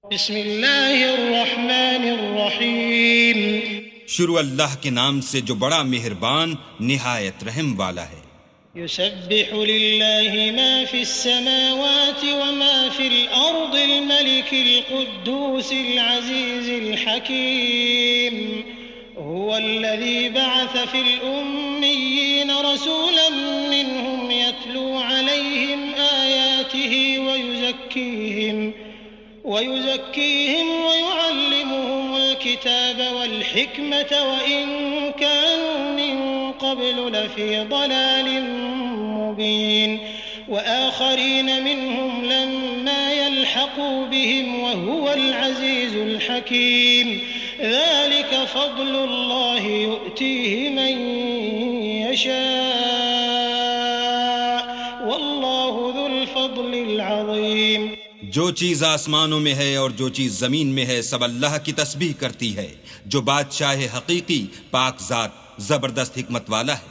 बिस्मिल्लाहिर्रहमानिर्रहीम। शुरू अल्लाह के नाम से जो बड़ा मेहरबान निहायत रहम वाला है। युसब्बिहु लिल्लाहि मा फिस्समावाति व मा फिल अर्दिल मलिकिल कुद्दूसिल अज़ीज़िल हकीम। हुवल्लज़ी बअस फिल उम्मिय्यीन रसूलन मिनहुम यत्लू अलैहिम आयातिही वयुज़क्कीहिम वयुअल्लिमुहुमुल किताब वल हिकमत वइन कानू मिन क़ब्लु लफ़ी ضलालिन मुबीन। वआख़रीन मिनहुम लम्मा यल्हक़ू बिहिम वहुवल अज़ीज़ुल हकीम। ज़ालिक फ़ज़्लुल्लाहि यु'तीहि मन यशाअ वल्लाहु ज़ुल फ़ज़्लिल अज़ीम। जो चीज़ आसमानों में है और जो चीज़ ज़मीन में है सब अल्लाह की तस्बीह करती है, जो बादशाह हकीकी पाकज़ात ज़बरदस्त हिकमत वाला है।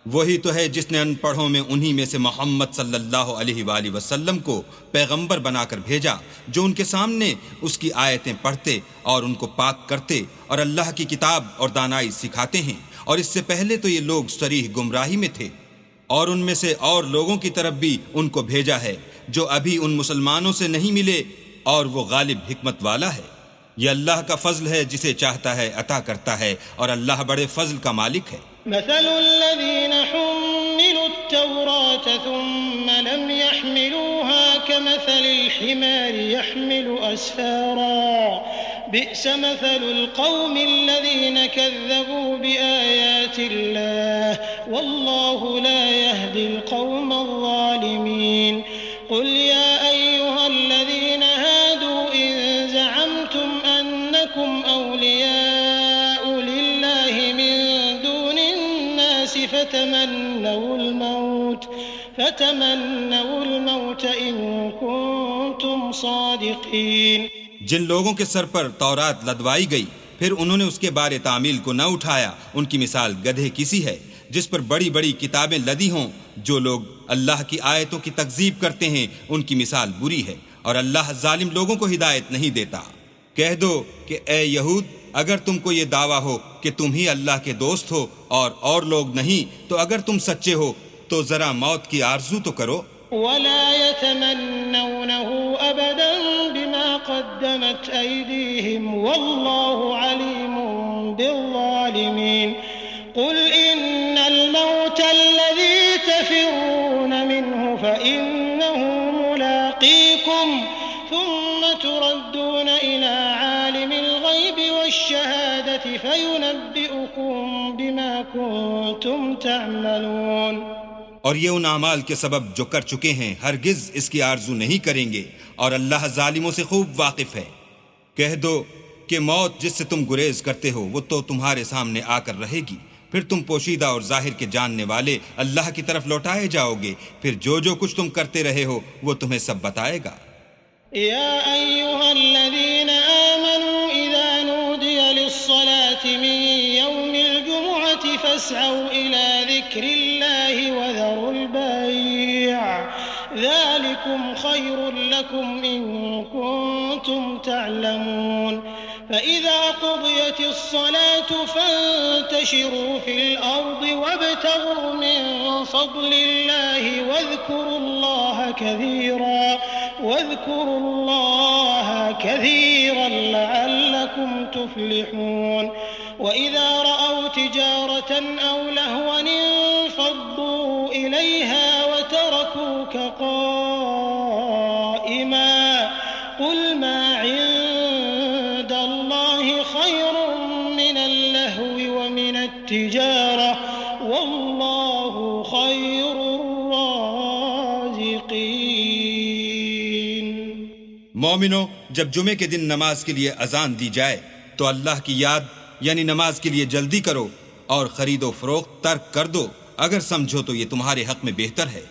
वही तो है जिसने अनपढ़ों में उन्हीं में से मोहम्मद सल्लल्लाहु अलैहि वसल्लम को पैगंबर बनाकर भेजा, जो उनके सामने उसकी आयतें पढ़ते और उनको पाक करते और अल्लाह की किताब और दानाई सिखाते हैं। और इससे पहले तो ये लोग सरीह गुमराही में थे, और उनमें से और लोगों की तरफ भी उनको भेजा है जो अभी उन मुसलमानों से नहीं मिले, और वो गालिब हिकमत वाला है। ये अल्लाह का फजल है, जिसे चाहता है अता करता है, और अल्लाह बड़े फजल का मालिक है। मसलुल्लज़ीन हुम्मिलुत-तौरात थुम्मा लम यहमिलूहा कमसलिल हिमारि यहमिलु अस्फारा बि'स मसलुल क़ौमिल्लज़ीन कज़्ज़बू बिआयातिल्लाह वल्लाहु ला यहदिल क़ौमज़-ज़ालिमीन। क़ुल या अय्युहल्लज़ीन हादू इन ज़अमतुम अन्नकुम औलियाउ लिल्लाहि मिन दूनिन नासि फ़तमन्नवुल मौत इन कुन्तुम सादिक़ीन। जिन लोगों के सर पर तौरात लदवाई गई, फिर उन्होंने उसके बारे तामील को न उठाया, उनकी मिसाल गधे की सी है जिस पर बड़ी बड़ी किताबें लदी हों। जो लोग अल्लाह की आयतों की तकज़ीब करते हैं, उनकी मिसाल बुरी है, और अल्लाह जालिम लोगों को हिदायत नहीं देता। कह दो कि ए यहूद, अगर तुमको ये दावा हो कि तुम ही अल्लाह के दोस्त हो और लोग नहीं, तो अगर तुम सच्चे हो तो जरा मौत की आरजू तो करो। वला यतमन्नौनहु अबदन बिमा क़द्दमत ऐदीहिम वल्लाहु अलीमुम बिज़्ज़ालिमीन। क़ुल इन्नल मौतल्लज़ी तफ़िर्रून मिन्हु फ़इन्नहु मुलाक़ीकुम थुम्मा तुरद्दून इला आलिमिल ग़ैबि वश्शहादति फ़युनब्बिउकुम बिमा कुन्तुम तअमलून। और ये उन अमाल के सबब जो कर चुके हैं हरगिज इसकी आरजू नहीं करेंगे, और अल्लाह जालिमों से खूब वाकिफ है। कह दो कि मौत जिससे तुम गुरेज करते हो वो तो तुम्हारे सामने आकर रहेगी, फिर तुम पोशीदा और जाहिर के जानने वाले अल्लाह की तरफ लौटाए जाओगे। फिर जो कुछ तुम करते रहे हो वो तुम्हें सब बताएगा। या अय्युहल्लज़ीन आमनू इज़ा नूदिया लिस्सलाति मिन यौमिल जुमुअति फस्अऊ इला ज़िक्रिल्लाहि वज़रुल बैअ ज़ालिकुम खैरुल लकुम इन कुन्तुम तअलमून। फ़इज़ा क़ुदियतिस्सलातु फ़ंतशिरू फ़िल अर्दि वब्तग़ू मिन फ़ज़लिल्लाहि वज़्कुरुल्लाह कसीरन लअल्लकुम तुफ़्लिहून। वइज़ा रअव तिजारतन औ लहवन इंफ़द्दू इलैहा वतरकूक क़ाइमा क़ुल मा इंदल्लाहि खैरुम मिनल लहवी व मिनत तिजारा वल्लाहु खैरुर राज़िक़ीन। मोमिनो, जब जुमे के दिन नमाज के लिए अजान दी जाए तो अल्लाह की याद यानी नमाज के लिए जल्दी करो और खरीदो फरोख्त तर्क कर दो, अगर समझो तो ये तुम्हारे हक में बेहतर है।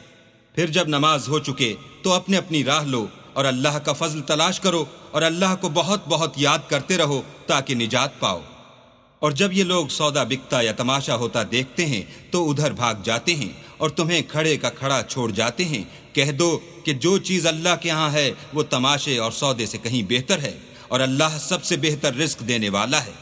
फिर जब नमाज हो चुके तो अपने अपनी राह लो और अल्लाह का फजल तलाश करो, और अल्लाह को बहुत बहुत याद करते रहो ताकि निजात पाओ। और जब ये लोग सौदा बिकता या तमाशा होता देखते हैं तो उधर भाग जाते हैं और तुम्हें खड़े का खड़ा छोड़ जाते हैं। कह दो कि जो चीज़ अल्लाह के यहाँ है वो तमाशे और सौदे से कहीं बेहतर है, और अल्लाह सबसे बेहतर रिस्क देने वाला है।